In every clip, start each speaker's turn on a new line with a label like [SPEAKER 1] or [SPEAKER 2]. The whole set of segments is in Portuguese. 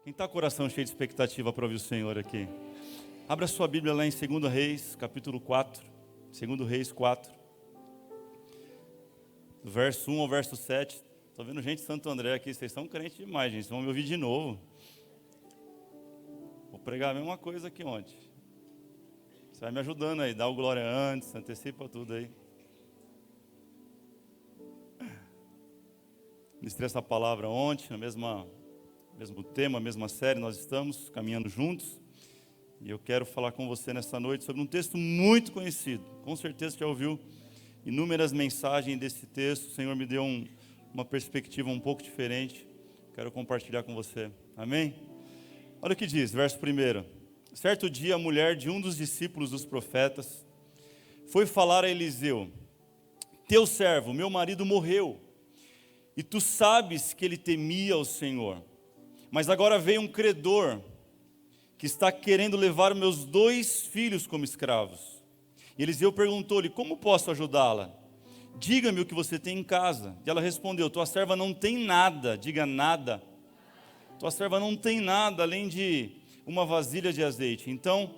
[SPEAKER 1] Quem está com o coração cheio de expectativa para ouvir o Senhor aqui? Abra sua Bíblia lá em 2 Reis, capítulo 4. 2 Reis 4. Do verso 1 ao verso 7. Estou vendo gente de Santo André aqui. Vocês são crentes demais, gente. Vocês vão me ouvir de novo. Vou pregar a mesma coisa que ontem. Você vai me ajudando aí. Dá o glória antes, antecipa tudo aí. Ministrei essa palavra ontem, na mesmo tema, mesma série, nós estamos caminhando juntos. E eu quero falar com você nessa noite sobre um texto muito conhecido. Com certeza você já ouviu inúmeras mensagens desse texto. O Senhor me deu uma perspectiva um pouco diferente. Quero compartilhar com você. Amém? Olha o que diz, verso 1. Certo dia, a mulher de um dos discípulos dos profetas foi falar a Eliseu: teu servo, meu marido, morreu, e tu sabes que ele temia o Senhor. Mas agora veio um credor que está querendo levar meus 2 filhos como escravos. E Eliseu perguntou-lhe: como posso ajudá-la? Diga-me o que você tem em casa. E ela respondeu: tua serva não tem nada. Diga nada. Tua serva não tem nada além de uma vasilha de azeite. Então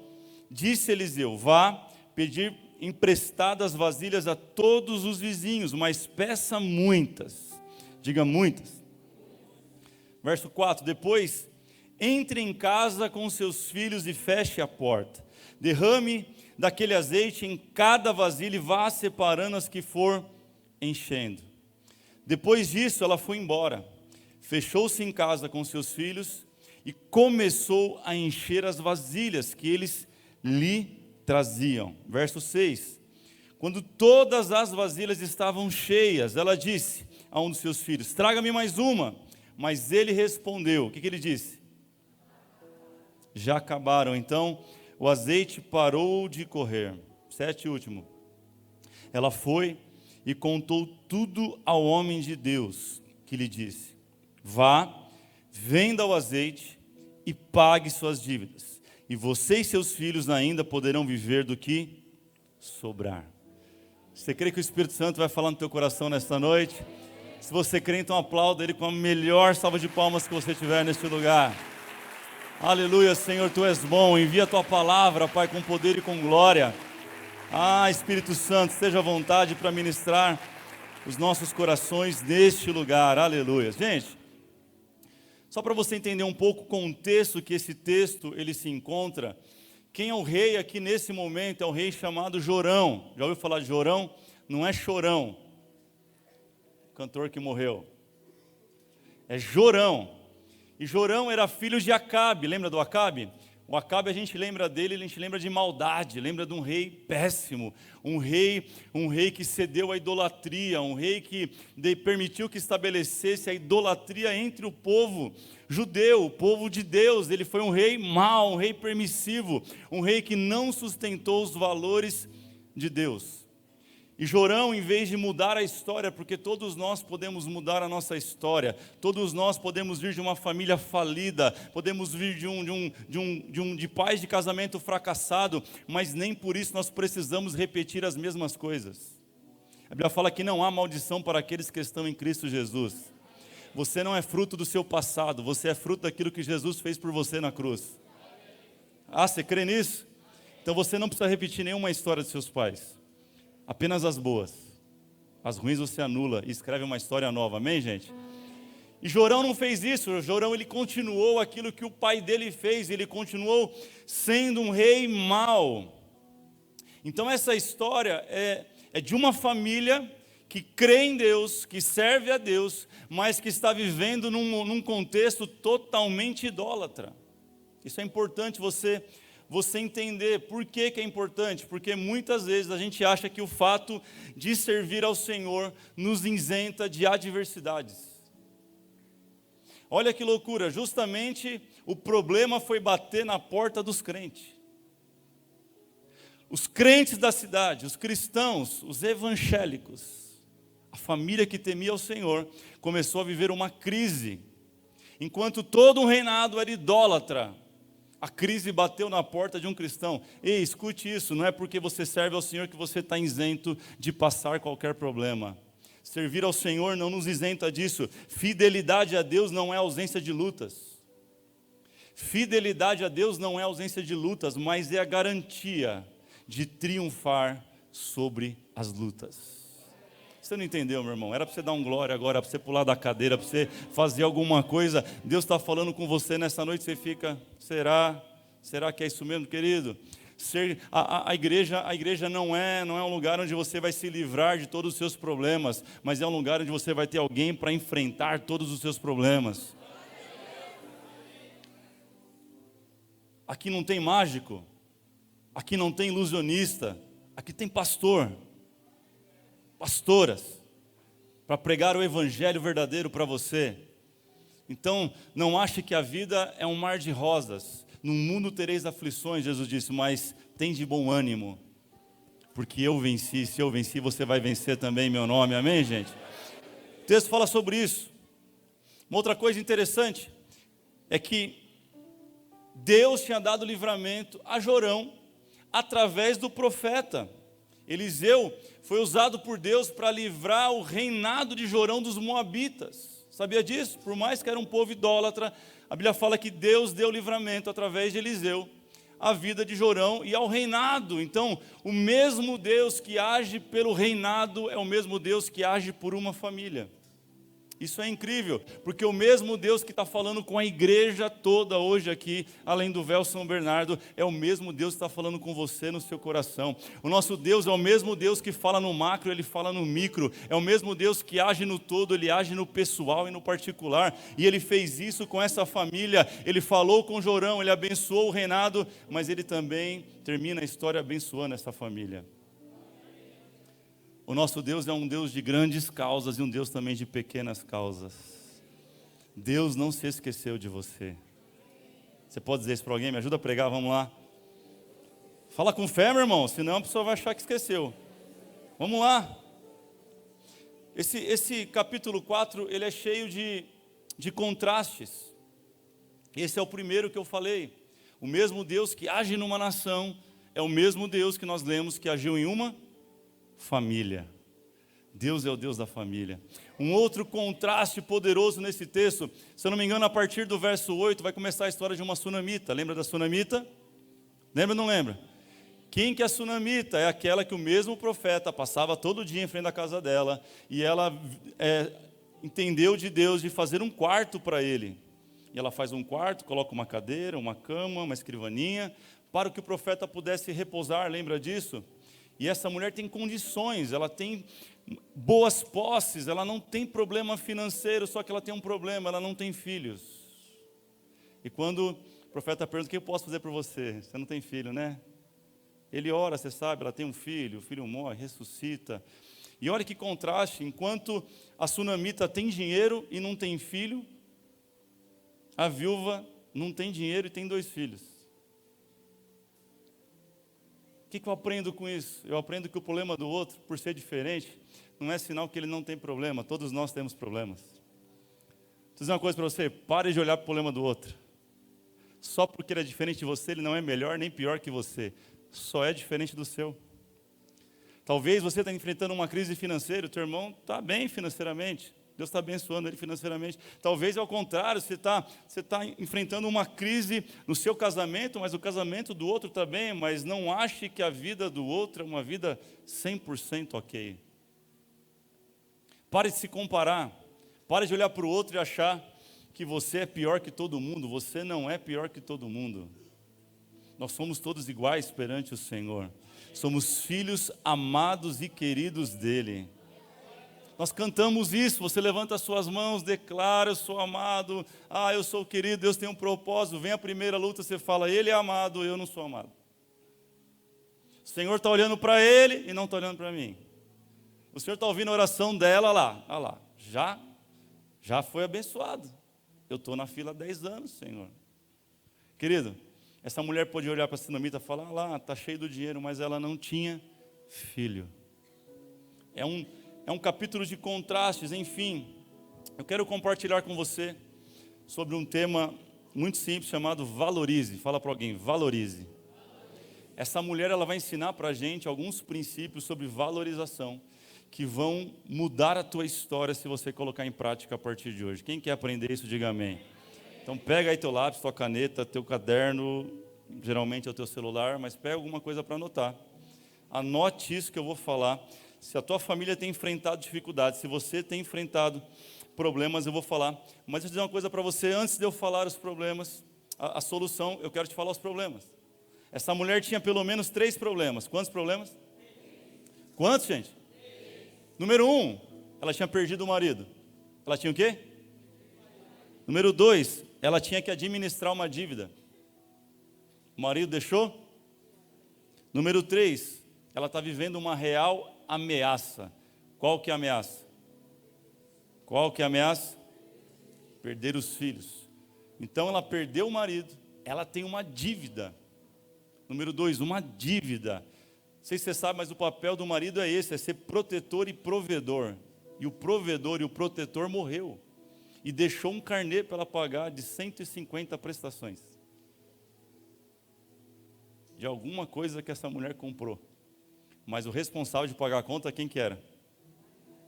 [SPEAKER 1] disse Eliseu: vá pedir emprestadas vasilhas a todos os vizinhos, mas peça muitas. Diga muitas. Verso 4, depois, entre em casa com seus filhos e feche a porta. Derrame daquele azeite em cada vasilha e vá separando as que for enchendo. Depois disso, ela foi embora. Fechou-se em casa com seus filhos e começou a encher as vasilhas que eles lhe traziam. Verso 6, quando todas as vasilhas estavam cheias, ela disse a um dos seus filhos: traga-me mais uma. Mas ele respondeu, o que ele disse? Já acabaram. Então o azeite parou de correr. 7 último. Ela foi e contou tudo ao homem de Deus, que lhe disse: vá, venda o azeite e pague suas dívidas, e você e seus filhos ainda poderão viver do que sobrar. Você crê que o Espírito Santo vai falar no teu coração nesta noite? Se você crê, então aplauda Ele com a melhor salva de palmas que você tiver neste lugar. Aleluia, Senhor, Tu és bom. Envia a Tua palavra, Pai, com poder e com glória. Espírito Santo, esteja à vontade para ministrar os nossos corações neste lugar. Aleluia. Gente, só para você entender um pouco o contexto que esse texto ele se encontra, quem é o rei aqui nesse momento é o rei chamado Jorão. Já ouviu falar de Jorão? Não é Chorão, cantor que morreu. É Jorão. E Jorão era filho de Acabe. Lembra do Acabe? O Acabe, a gente lembra dele, a gente lembra de maldade, lembra de um rei péssimo, um rei que cedeu à idolatria, um rei que permitiu que estabelecesse a idolatria entre o povo judeu, o povo de Deus. Ele foi um rei mau, um rei permissivo, um rei que não sustentou os valores de Deus. E Jorão, em vez de mudar a história, porque todos nós podemos mudar a nossa história, todos nós podemos vir de uma família falida, podemos vir de pais de casamento fracassado, mas nem por isso nós precisamos repetir as mesmas coisas. A Bíblia fala que não há maldição para aqueles que estão em Cristo Jesus. Você não é fruto do seu passado, você é fruto daquilo que Jesus fez por você na cruz. Você crê nisso? Então você não precisa repetir nenhuma história de seus pais. Apenas as boas. As ruins você anula e escreve uma história nova. Amém, gente? E Jorão não fez isso. Jorão, ele continuou aquilo que o pai dele fez. Ele continuou sendo um rei mau. Então essa história é de uma família que crê em Deus, que serve a Deus, mas que está vivendo num contexto totalmente idólatra. Isso é importante você entender. Por que é importante? Porque muitas vezes a gente acha que o fato de servir ao Senhor nos isenta de adversidades. Olha que loucura, justamente o problema foi bater na porta dos crentes. Os crentes da cidade, os cristãos, os evangélicos, a família que temia ao Senhor, começou a viver uma crise. Enquanto todo um reinado era idólatra, a crise bateu na porta de um cristão. Ei, escute isso, não é porque você serve ao Senhor que você está isento de passar qualquer problema. Servir ao Senhor não nos isenta disso. Fidelidade a Deus não é ausência de lutas. Fidelidade a Deus não é ausência de lutas, mas é a garantia de triunfar sobre as lutas. Você não entendeu, meu irmão? Era para você dar um glória agora, para você pular da cadeira, para você fazer alguma coisa. Deus está falando com você nessa noite, você fica, será? Será que é isso mesmo, querido? A igreja não é um lugar onde você vai se livrar de todos os seus problemas, mas é um lugar onde você vai ter alguém para enfrentar todos os seus problemas. Aqui não tem mágico, aqui não tem ilusionista, aqui tem pastor, pastoras, para pregar o evangelho verdadeiro para você. Então, não ache que a vida é um mar de rosas. No mundo tereis aflições, Jesus disse, mas tem de bom ânimo, porque eu venci. Se eu venci, você vai vencer também em meu nome, amém, gente? O texto fala sobre isso. Uma outra coisa interessante é que Deus tinha dado livramento a Jorão através do profeta. Eliseu foi usado por Deus para livrar o reinado de Jorão dos moabitas. Sabia disso? Por mais que era um povo idólatra, a Bíblia fala que Deus deu livramento através de Eliseu à vida de Jorão e ao reinado. Então, o mesmo Deus que age pelo reinado é o mesmo Deus que age por uma família. Isso é incrível, porque o mesmo Deus que está falando com a igreja toda hoje aqui, além do véu São Bernardo, é o mesmo Deus que está falando com você no seu coração. O nosso Deus é o mesmo Deus que fala no macro, Ele fala no micro. É o mesmo Deus que age no todo, Ele age no pessoal e no particular. E Ele fez isso com essa família. Ele falou com Jorão, Ele abençoou o reinado, mas Ele também termina a história abençoando essa família. O nosso Deus é um Deus de grandes causas e um Deus também de pequenas causas. Deus não se esqueceu de você. Você pode dizer isso para alguém? Me ajuda a pregar, vamos lá. Fala com fé, meu irmão, senão a pessoa vai achar que esqueceu. Vamos lá. Esse capítulo 4, ele é cheio de contrastes. Esse é o primeiro que eu falei. O mesmo Deus que age numa nação é o mesmo Deus que nós lemos que agiu em uma família. Deus é o Deus da família. Um outro contraste poderoso nesse texto, se eu não me engano, a partir do verso 8, vai começar a história de uma sunamita. Lembra da sunamita? Lembra ou não lembra? Quem que é a sunamita? É aquela que o mesmo profeta passava todo dia em frente da casa dela, e ela entendeu de Deus de fazer um quarto para ele. E ela faz um quarto, coloca uma cadeira, uma cama, uma escrivaninha, para que o profeta pudesse repousar, lembra disso? E essa mulher tem condições, ela tem boas posses, ela não tem problema financeiro, só que ela tem um problema, ela não tem filhos. E quando o profeta pergunta, o que eu posso fazer por você? Você não tem filho, né? Ele ora, você sabe, ela tem um filho, o filho morre, ressuscita. E olha que contraste, enquanto a sunamita tem dinheiro e não tem filho, a viúva não tem dinheiro e tem 2 filhos. O que eu aprendo com isso? Eu aprendo que o problema do outro, por ser diferente, não é sinal que ele não tem problema. Todos nós temos problemas. Vou dizer uma coisa para você, pare de olhar para o problema do outro. Só porque ele é diferente de você, ele não é melhor nem pior que você. Só é diferente do seu. Talvez você está enfrentando uma crise financeira, o teu irmão está bem financeiramente. Deus está abençoando ele financeiramente. Talvez ao contrário, você está enfrentando uma crise no seu casamento, mas o casamento do outro está bem, mas não ache que a vida do outro é uma vida 100% ok. Pare de se comparar, pare de olhar para o outro e achar que você é pior que todo mundo. Você não é pior que todo mundo. Nós somos todos iguais perante o Senhor. Somos filhos amados e queridos dEle. Nós cantamos isso, você levanta as suas mãos, declara, eu sou amado, eu sou querido, Deus tem um propósito. Vem a primeira luta, você fala, Ele é amado, eu não sou amado. O Senhor está olhando para ele e não está olhando para mim. O Senhor está ouvindo a oração dela, olha lá, já foi abençoado. Eu estou na fila há 10 anos, Senhor. Querido, essa mulher pode olhar para a sunamita e falar, lá, está cheio do dinheiro, mas ela não tinha filho. É um capítulo de contrastes, enfim. Eu quero compartilhar com você sobre um tema muito simples chamado valorize. Fala para alguém, valorize. Essa mulher ela vai ensinar para a gente alguns princípios sobre valorização que vão mudar a tua história se você colocar em prática a partir de hoje. Quem quer aprender isso, diga amém. Então pega aí teu lápis, tua caneta, teu caderno, geralmente é o teu celular, mas pega alguma coisa para anotar. Anote isso que eu vou falar. Se a tua família tem enfrentado dificuldades, se você tem enfrentado problemas, eu vou falar. Mas deixa eu dizer uma coisa para você, antes de eu falar os problemas, a solução, eu quero te falar os problemas. Essa mulher tinha pelo menos 3 problemas. Quantos problemas? Quantos, gente? Número 1, ela tinha perdido o marido. Ela tinha o quê? Número 2, ela tinha que administrar uma dívida. O marido deixou? Número 3, ela está vivendo uma real ameaça. Qual que é a ameaça? Qual que é a ameaça? Perder os filhos. Então ela perdeu o marido, ela tem uma dívida. Número 2, uma dívida. Não sei se você sabe, mas o papel do marido é esse, é ser protetor e provedor. E o provedor e o protetor morreu. E deixou um carnê para ela pagar de 150 prestações. De alguma coisa que essa mulher comprou. Mas o responsável de pagar a conta, quem que era?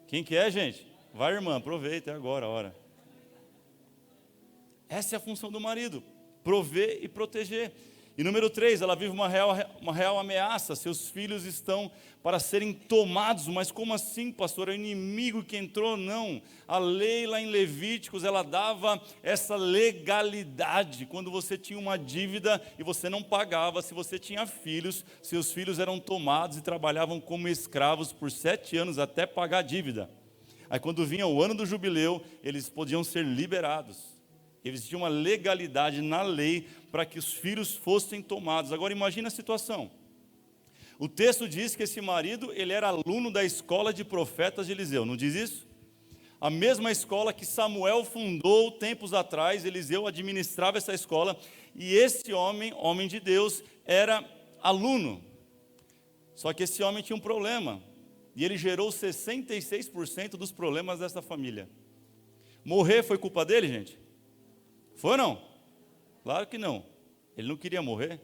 [SPEAKER 1] Quem que é, gente? Vai, irmã, aproveita, é agora a hora. Essa é a função do marido, prover e proteger. E número 3, ela vive uma real ameaça, seus filhos estão para serem tomados. Mas como assim, pastor? É o inimigo que entrou? Não, a lei lá em Levíticos, ela dava essa legalidade. Quando você tinha uma dívida e você não pagava, se você tinha filhos, seus filhos eram tomados e trabalhavam como escravos por 7 anos até pagar a dívida. Aí quando vinha o ano do jubileu, eles podiam ser liberados. Existia uma legalidade na lei para que os filhos fossem tomados. Agora imagine a situação. O texto diz que esse marido, ele era aluno da escola de profetas de Eliseu, não diz isso? A mesma escola que Samuel fundou tempos atrás, Eliseu administrava essa escola, e esse homem de Deus, era aluno. Só que esse homem tinha um problema, e ele gerou 66% dos problemas dessa família. Morrer foi culpa dele, gente? Foi ou não? Claro que não. Ele não queria morrer.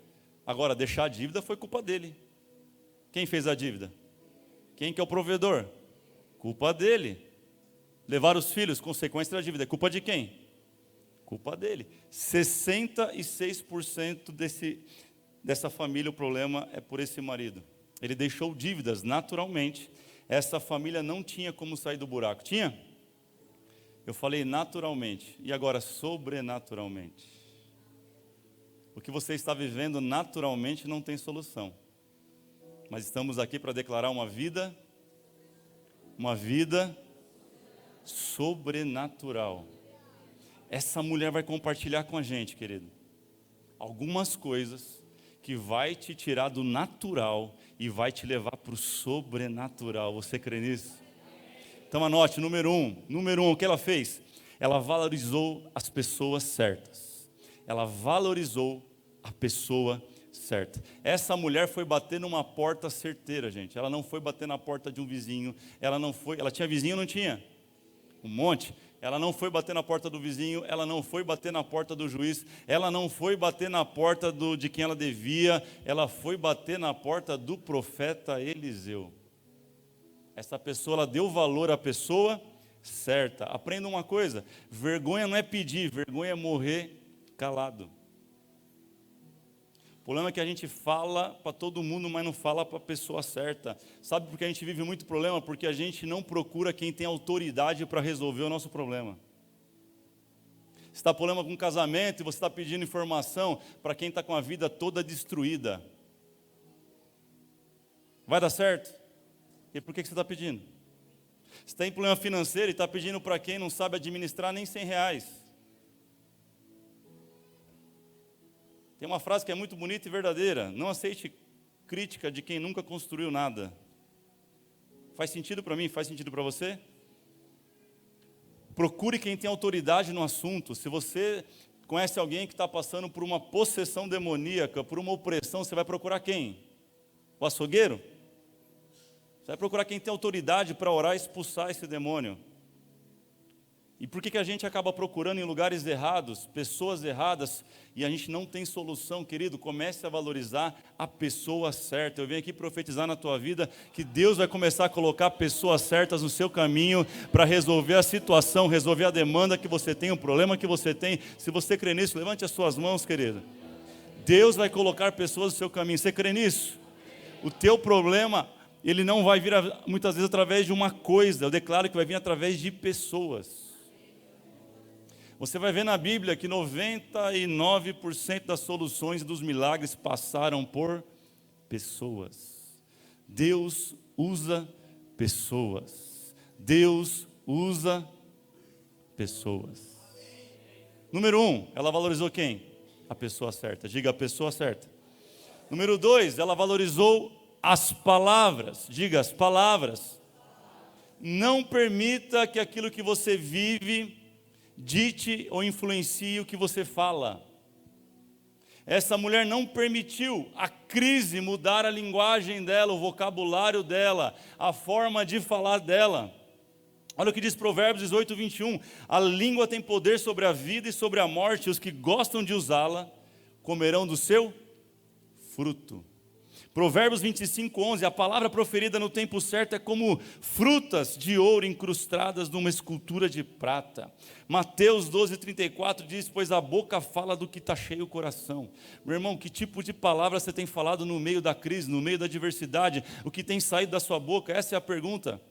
[SPEAKER 1] Agora, deixar a dívida foi culpa dele. Quem fez a dívida? Quem que é o provedor? Culpa dele. Levar os filhos, consequência da dívida. É culpa de quem? Culpa dele. 66% dessa família, o problema é por esse marido. Ele deixou dívidas naturalmente. Essa família não tinha como sair do buraco. Tinha? Eu falei naturalmente, e agora sobrenaturalmente. O que você está vivendo naturalmente não tem solução. Mas estamos aqui para declarar uma vida sobrenatural. Essa mulher vai compartilhar com a gente, querido, algumas coisas que vai te tirar do natural e vai te levar para o sobrenatural. Você crê nisso? Então anote, número um, o que ela fez? Ela valorizou as pessoas certas. Ela valorizou a pessoa certa. Essa mulher foi bater numa porta certeira, gente. Ela não foi bater na porta de um vizinho. Ela tinha vizinho ou não tinha? Um monte. Ela não foi bater na porta do vizinho, ela não foi bater na porta do juiz, ela não foi bater na porta de quem ela devia, ela foi bater na porta do profeta Eliseu. Essa pessoa, ela deu valor à pessoa certa. Aprenda uma coisa, vergonha não é pedir, vergonha é morrer calado. O problema é que a gente fala para todo mundo, mas não fala para a pessoa certa. Sabe por que a gente vive muito problema? Porque a gente não procura quem tem autoridade para resolver o nosso problema. Você está com problema com casamento e você está pedindo informação para quem está com a vida toda destruída. Vai dar certo? E por que você está pedindo? Você tem problema financeiro e está pedindo para quem não sabe administrar nem R$100. Tem uma frase que é muito bonita e verdadeira. Não aceite crítica de quem nunca construiu nada. Faz sentido para mim? Faz sentido para você? Procure quem tem autoridade no assunto. Se você conhece alguém que está passando por uma possessão demoníaca, por uma opressão, você vai procurar quem? O açougueiro? Você vai procurar quem tem autoridade para orar e expulsar esse demônio. E por que a gente acaba procurando em lugares errados, pessoas erradas, e a gente não tem solução, querido? Comece a valorizar a pessoa certa. Eu venho aqui profetizar na tua vida que Deus vai começar a colocar pessoas certas no seu caminho para resolver a situação, resolver a demanda que você tem, o problema que você tem. Se você crê nisso, levante as suas mãos, querido. Deus vai colocar pessoas no seu caminho. Você crê nisso? O teu problema, ele não vai vir muitas vezes através de uma coisa. Eu declaro que vai vir através de pessoas. Você vai ver na Bíblia que 99% das soluções dos milagres passaram por pessoas. Deus usa pessoas. Deus usa pessoas. Número 1, ela valorizou quem? A pessoa certa. Diga, a pessoa certa. Número 2, ela valorizou as palavras. Diga, as palavras. Não permita que aquilo que você vive dite ou influencie o que você fala. Essa mulher não permitiu a crise mudar a linguagem dela, o vocabulário dela, a forma de falar dela. Olha o que diz Provérbios 18, 21. A língua tem poder sobre a vida e sobre a morte, e os que gostam de usá-la comerão do seu fruto. Provérbios 25, 11, a palavra proferida no tempo certo é como frutas de ouro incrustadas numa escultura de prata. Mateus 12, 34 diz, pois a boca fala do que está cheio o coração. Meu irmão, que tipo de palavra você tem falado no meio da crise, no meio da adversidade? O que tem saído da sua boca? Essa é a pergunta.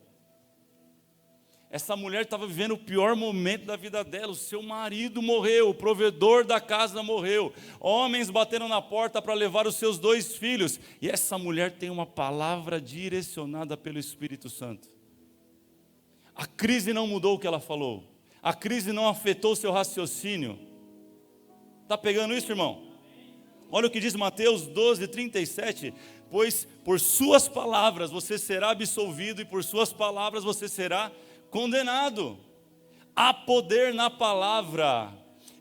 [SPEAKER 1] Essa mulher estava vivendo o pior momento da vida dela. O seu marido morreu, o provedor da casa morreu. Homens bateram na porta para levar os seus 2 filhos. E essa mulher tem uma palavra direcionada pelo Espírito Santo. A crise não mudou o que ela falou. A crise não afetou o seu raciocínio. Está pegando isso, irmão? Olha o que diz Mateus 12, 37. Pois por suas palavras você será absolvido e por suas palavras você será condenado. Há poder na palavra.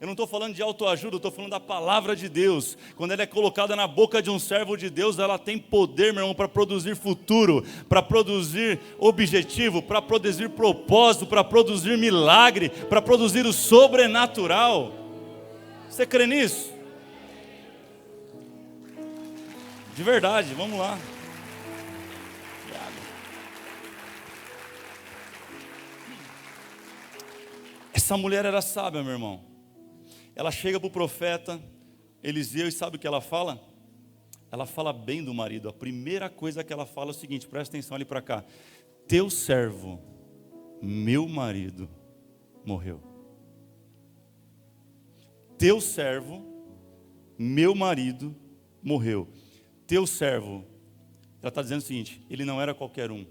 [SPEAKER 1] Eu não estou falando de autoajuda, eu estou falando da palavra de Deus. Quando ela é colocada na boca de um servo de Deus, ela tem poder, meu irmão, para produzir futuro, para produzir objetivo, para produzir propósito, para produzir milagre, para produzir o sobrenatural. Você crê nisso? De verdade, vamos lá. Essa mulher era sábia, meu irmão. Ela chega para o profeta Eliseu e sabe o que ela fala? Ela fala bem do marido. A primeira coisa que ela fala é o seguinte, presta atenção ali para cá. Teu servo, meu marido, morreu. Teu servo, meu marido, morreu. Teu servo, ela está dizendo o seguinte, ele não era qualquer um.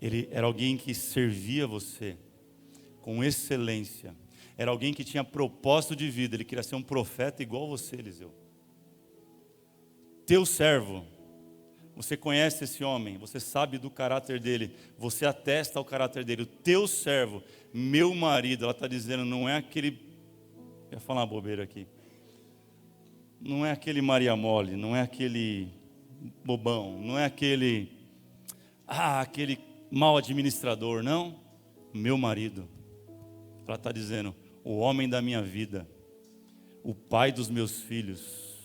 [SPEAKER 1] Ele era alguém que servia você com excelência. Era alguém que tinha propósito de vida. Ele queria ser um profeta igual você, Eliseu. Teu servo, você conhece esse homem, você sabe do caráter dele, você atesta o caráter dele. O teu servo, meu marido, ela está dizendo, não é aquele, eu ia falar uma bobeira aqui, não é aquele Maria Mole, não é aquele bobão, não é aquele mau administrador, não, meu marido. Ela está dizendo, o homem da minha vida, o pai dos meus filhos,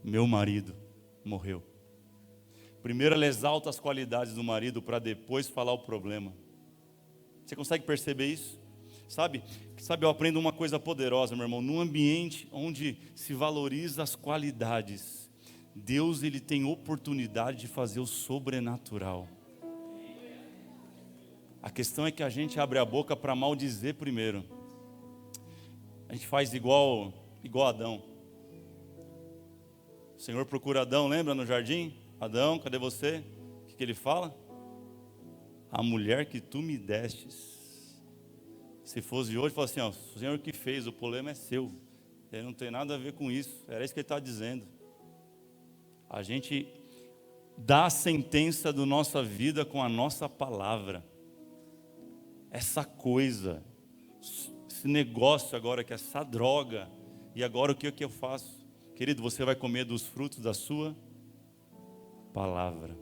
[SPEAKER 1] meu marido, morreu. Primeiro ela exalta as qualidades do marido para depois falar o problema. Você consegue perceber isso? Sabe, eu aprendo uma coisa poderosa, meu irmão. Num ambiente onde se valoriza as qualidades, Deus ele tem oportunidade de fazer o sobrenatural. A questão é que a gente abre a boca para maldizer primeiro. A gente faz igual Adão. O Senhor procura Adão, lembra no jardim? Adão, cadê você? O que ele fala? A mulher que tu me destes. Se fosse hoje, fala assim, ó, o Senhor que fez, o problema é seu. Ele não tem nada a ver com isso. Era isso que ele está dizendo. A gente dá a sentença da nossa vida com a nossa palavra. Essa coisa, esse negócio agora, que é essa droga, e agora o que eu faço? Querido, você vai comer dos frutos da sua palavra.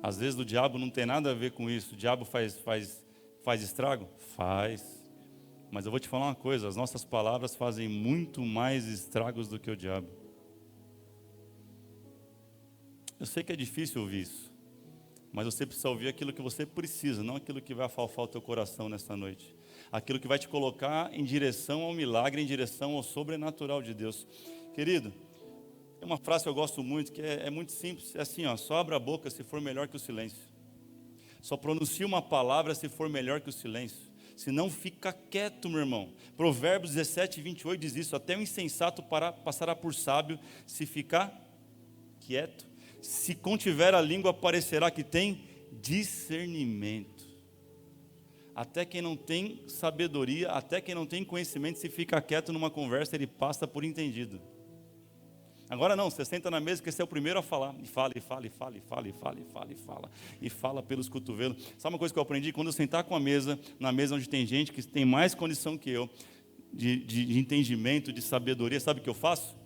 [SPEAKER 1] Às vezes o diabo não tem nada a ver com isso, o diabo faz Faz estrago? Faz. Mas eu vou te falar uma coisa, as nossas palavras fazem muito mais estragos do que o diabo. Eu sei que é difícil ouvir isso, mas você precisa ouvir aquilo que você precisa, não aquilo que vai afalfar o teu coração nesta noite. Aquilo que vai te colocar em direção ao milagre, em direção ao sobrenatural de Deus. Querido, tem uma frase que eu gosto muito, que é muito simples, é assim, ó, só abra a boca se for melhor que o silêncio. Só pronuncie uma palavra se for melhor que o silêncio. Se não, fica quieto, meu irmão. Provérbios 17, 28 diz isso, até o insensato passará por sábio se ficar quieto. Se contiver a língua, parecerá que tem discernimento. Até quem não tem sabedoria, até quem não tem conhecimento, se fica quieto numa conversa, ele passa por entendido. Agora não, você senta na mesa que você é o primeiro a falar. E fala, e fala, e fala, e fala, e fala, e fala, e fala. E fala pelos cotovelos. Sabe uma coisa que eu aprendi? Quando eu sentar com a mesa, na mesa onde tem gente que tem mais condição que eu, de entendimento, de sabedoria, sabe o que eu faço?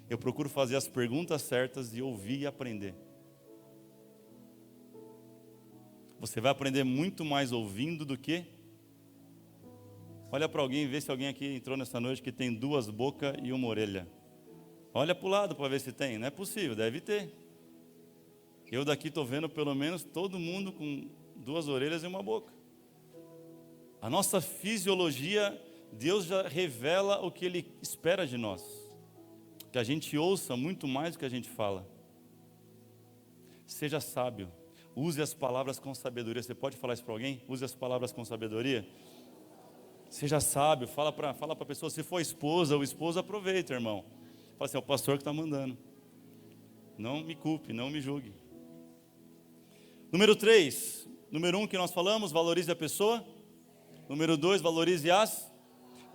[SPEAKER 1] Eu procuro fazer as perguntas certas e ouvir e aprender. Você vai aprender muito mais ouvindo do que... Olha para alguém e vê se alguém aqui entrou nessa noite que tem 2 bocas e 1 orelha. Olha para o lado para ver se tem. Não é possível, deve ter. Eu daqui estou vendo pelo menos todo mundo com 2 orelhas e 1 boca. A nossa fisiologia, Deus já revela o que Ele espera de nós. Que a gente ouça muito mais do que a gente fala. Seja sábio. Use as palavras com sabedoria. Você pode falar isso para alguém? Use as palavras com sabedoria. Seja sábio. Fala para a pessoa. Se for esposa ou esposo, aproveita, irmão. Fala assim, é o pastor que está mandando. Não me culpe, não me julgue. Número 3. Número 1 que nós falamos, valorize a pessoa. Número 2, valorize as.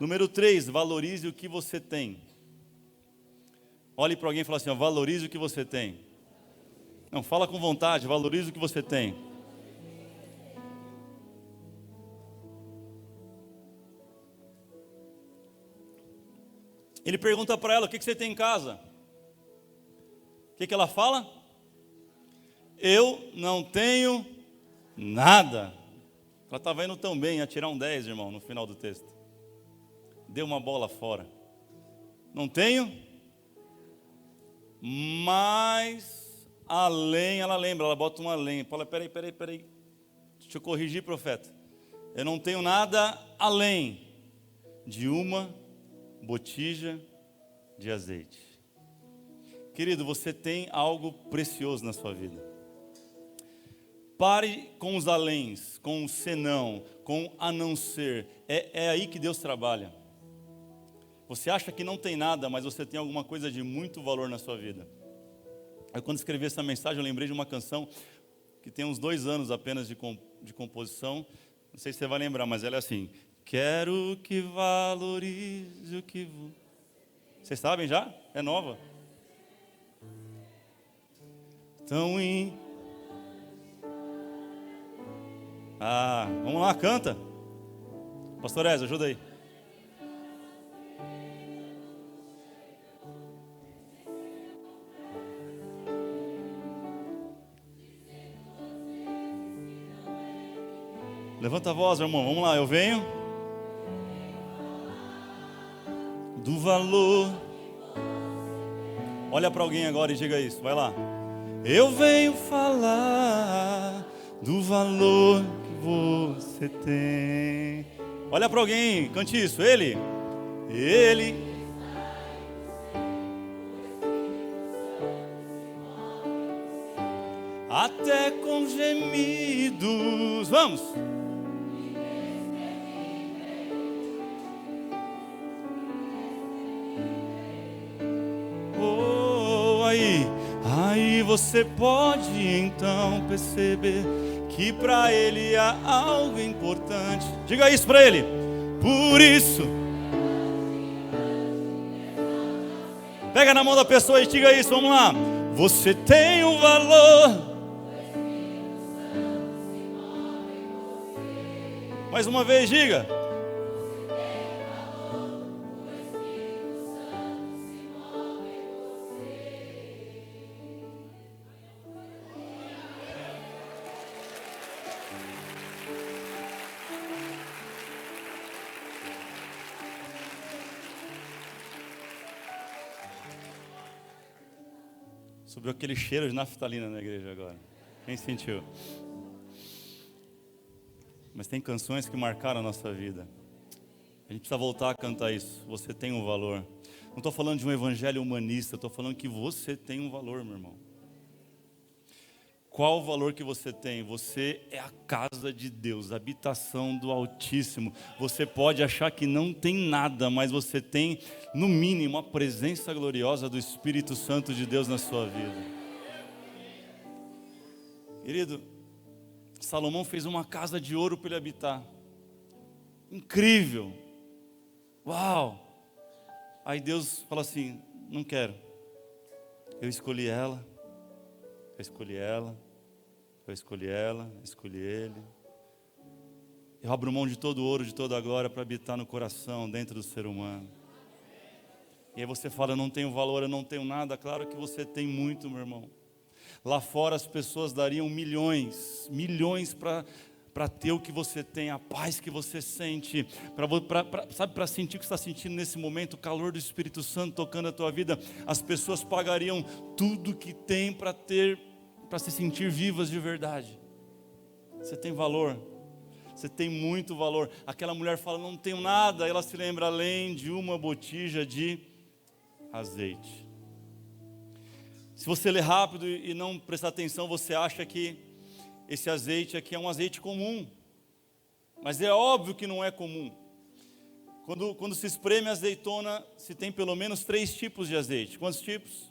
[SPEAKER 1] Número 3, valorize o que você tem. Olhe para alguém e fala assim, ó, valorize o que você tem. Não, fala com vontade, valorize o que você tem. Ele pergunta para ela, o que você tem em casa? O que ela fala? Eu não tenho nada. Ela estava indo tão bem, ia tirar um 10, irmão, no final do texto. Deu uma bola fora. Não tenho, mas além, ela lembra, ela bota um além. Fala, peraí. Deixa eu corrigir, profeta. Eu não tenho nada além de uma botija de azeite. Querido, você tem algo precioso na sua vida. Pare com os aléns, com o senão, com a não ser. É aí que Deus trabalha. Você acha que não tem nada, mas você tem alguma coisa de muito valor na sua vida. Eu, quando escrevi essa mensagem, eu lembrei de uma canção que tem uns 2 anos apenas de composição. Não sei se você vai lembrar, mas ela é assim. Quero que valorize o que... Vocês sabem já? É nova. Vamos lá, canta. Pastor Ezra, ajuda aí. Levanta a voz, irmão, vamos lá, eu venho do valor. Olha para alguém agora e diga isso, vai lá. Eu venho falar do valor que você tem. Olha para alguém, cante isso, ele até com gemidos, vamos. Aí você pode então perceber que para ele há algo importante. Diga isso para ele. Por isso, pega na mão da pessoa e diga isso, vamos lá. Você tem um valor. Mais uma vez, diga. Subiu aquele cheiro de naftalina na igreja agora. Quem sentiu? Mas tem canções que marcaram a nossa vida. A gente precisa voltar a cantar isso. Você tem um valor. Não estou falando de um evangelho humanista, estou falando que você tem um valor, meu irmão. Qual o valor que você tem? Você é a casa de Deus, a habitação do Altíssimo. Você pode achar que não tem nada, mas você tem, no mínimo, a presença gloriosa do Espírito Santo de Deus na sua vida. Querido, Salomão fez uma casa de ouro para ele habitar. Incrível! Uau! Aí Deus fala assim, não quero. Eu escolhi ela. Eu escolhi ela, eu escolhi ela, escolhi ele. Eu abro mão de todo o ouro, de toda a glória para habitar no coração, dentro do ser humano. E aí você fala, eu não tenho valor, eu não tenho nada. Claro que você tem muito, meu irmão. Lá fora as pessoas dariam milhões para ter o que você tem, a paz que você sente, para sentir o que você está sentindo nesse momento, o calor do Espírito Santo tocando a tua vida. As pessoas pagariam tudo que tem para se sentir vivas de verdade. Você tem valor, você tem muito valor. Aquela mulher fala, não tenho nada, ela se lembra além de uma botija de azeite. Se você ler rápido e não prestar atenção, você acha que esse azeite aqui é um azeite comum, mas é óbvio que não é comum. Quando se espreme azeitona, se tem pelo menos 3 tipos de azeite. Quantos tipos?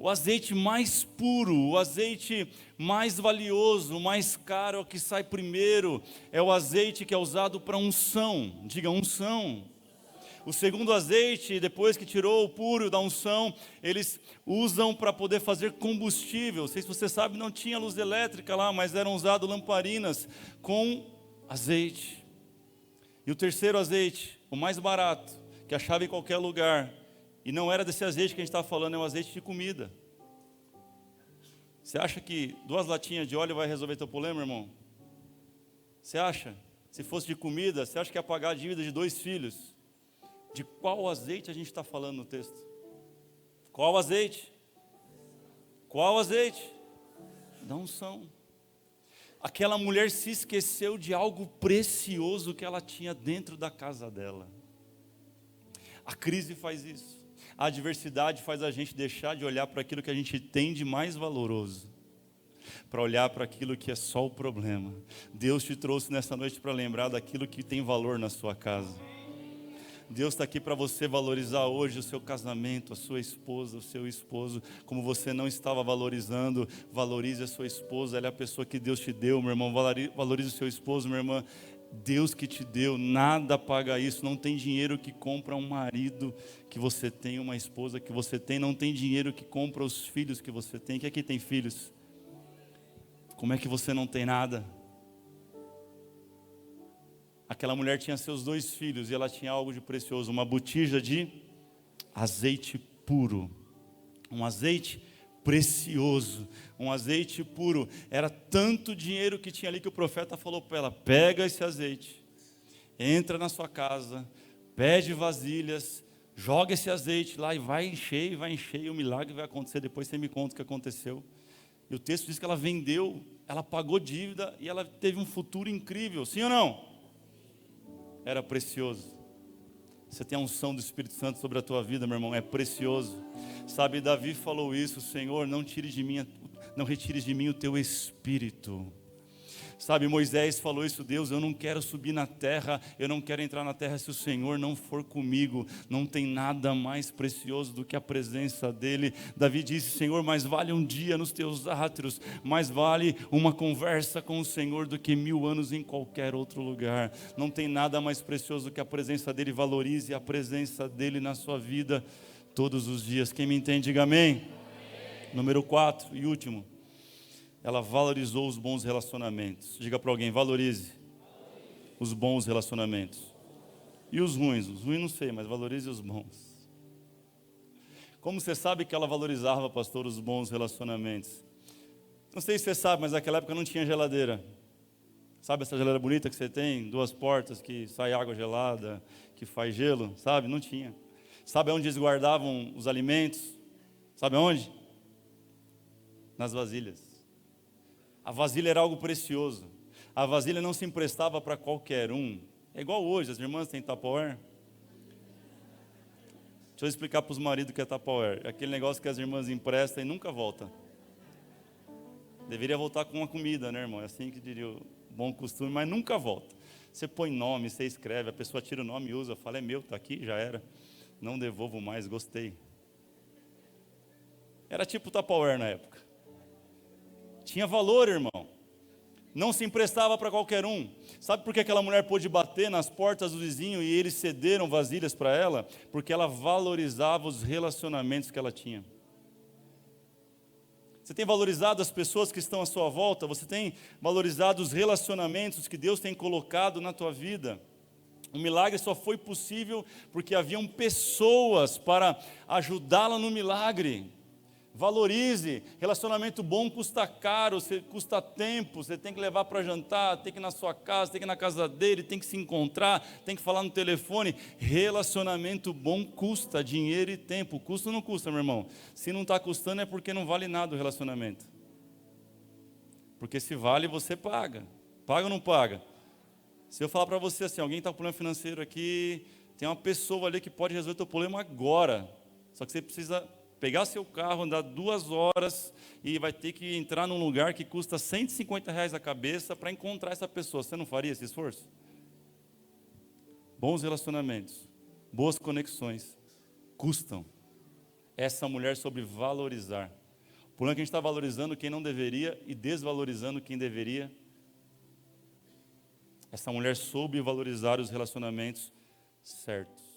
[SPEAKER 1] O azeite mais puro, o azeite mais valioso, mais caro, é o que sai primeiro, é o azeite que é usado para unção. Diga unção. O segundo azeite, depois que tirou o puro da unção, eles usam para poder fazer combustível. Não sei se você sabe, não tinha luz elétrica lá, mas eram usadas lamparinas com azeite. E o terceiro azeite, o mais barato, que achava em qualquer lugar, e não era desse azeite que a gente está falando, é um azeite de comida. Você acha que 2 latinhas de óleo vai resolver teu problema, irmão? Você acha? Se fosse de comida, você acha que ia pagar a dívida de 2 filhos? De qual azeite a gente está falando no texto? Qual azeite? Qual azeite? Da unção. Aquela mulher se esqueceu de algo precioso que ela tinha dentro da casa dela. A crise faz isso. A adversidade faz a gente deixar de olhar para aquilo que a gente tem de mais valoroso, para olhar para aquilo que é só o problema. Deus te trouxe nessa noite para lembrar daquilo que tem valor na sua casa. Deus está aqui para você valorizar hoje o seu casamento, a sua esposa, o seu esposo, como você não estava valorizando. Valorize a sua esposa, ela é a pessoa que Deus te deu, meu irmão. Valorize o seu esposo, minha irmã. Deus que te deu, nada paga isso. Não tem dinheiro que compra um marido que você tem, uma esposa que você tem. Não tem dinheiro que compra os filhos que você tem. Quem aqui tem filhos? Como é que você não tem nada? Aquela mulher tinha seus 2 filhos e ela tinha algo de precioso, uma botija de azeite puro, um azeite precioso, um azeite puro. Era tanto dinheiro que tinha ali que o profeta falou para ela, pega esse azeite, entra na sua casa, pede vasilhas, joga esse azeite lá e vai encher, e o milagre vai acontecer. Depois você me conta o que aconteceu. E o texto diz que ela vendeu, ela pagou dívida e ela teve um futuro incrível, sim ou não? Era precioso. Você tem a unção do Espírito Santo sobre a tua vida, meu irmão, é precioso. Sabe, Davi falou isso, Senhor, não retires de mim o teu Espírito. Sabe, Moisés falou isso, Deus, eu não quero subir na terra, eu não quero entrar na terra se o Senhor não for comigo. Não tem nada mais precioso do que a presença dEle. Davi disse, Senhor, mais vale um dia nos teus átrios, mais vale uma conversa com o Senhor do que 1000 anos em qualquer outro lugar. Não tem nada mais precioso do que a presença dEle. Valorize a presença dEle na sua vida todos os dias. Quem me entende, diga amém. Número 4 e último. Ela valorizou os bons relacionamentos. Diga para alguém, valorize os bons relacionamentos. E os ruins? Os ruins não sei, mas valorize os bons. Como você sabe que ela valorizava, pastor, os bons relacionamentos? Não sei se você sabe, mas naquela época não tinha geladeira. Sabe essa geladeira bonita que você tem? 2 portas, que sai água gelada, que faz gelo? Sabe? Não tinha. Sabe onde eles guardavam os alimentos? Sabe onde? nas vasilhas. A vasilha era algo precioso. A vasilha não se emprestava para qualquer um. É igual hoje, as irmãs têm Tupperware. Deixa eu explicar para os maridos o que é Tupperware. É aquele negócio que as irmãs emprestam e nunca volta. Deveria voltar com uma comida, né, irmão? É assim que diria o bom costume, mas nunca volta. Você põe nome, você escreve, a pessoa tira o nome e usa, fala, é meu, está aqui, já era. Não devolvo mais, gostei. Era tipo Tupperware na época. Tinha valor, irmão. Não se emprestava para qualquer um. Sabe por que aquela mulher pôde bater nas portas do vizinho e eles cederam vasilhas para ela? Porque ela valorizava os relacionamentos que ela tinha. Você tem valorizado as pessoas que estão à sua volta? Você tem valorizado os relacionamentos que Deus tem colocado na tua vida? O milagre só foi possível porque haviam pessoas para ajudá-la no milagre. Valorize, relacionamento bom custa caro, custa tempo, você tem que levar para jantar, tem que ir na sua casa, tem que ir na casa dele, tem que se encontrar, tem que falar no telefone. Relacionamento bom custa dinheiro e tempo. Custa ou não custa, meu irmão? Se não está custando é porque não vale nada o relacionamento. Porque se vale, você paga. Paga ou não paga? Se eu falar para você assim, alguém está com problema financeiro aqui, tem uma pessoa ali que pode resolver o teu problema agora. Só que você precisa pegar seu carro, andar 2 horas e vai ter que entrar num lugar que custa R$150 a cabeça para encontrar essa pessoa. Você não faria esse esforço? Bons relacionamentos, boas conexões, custam. Essa mulher soube valorizar. O problema é que a gente está valorizando quem não deveria e desvalorizando quem deveria. Essa mulher soube valorizar os relacionamentos certos.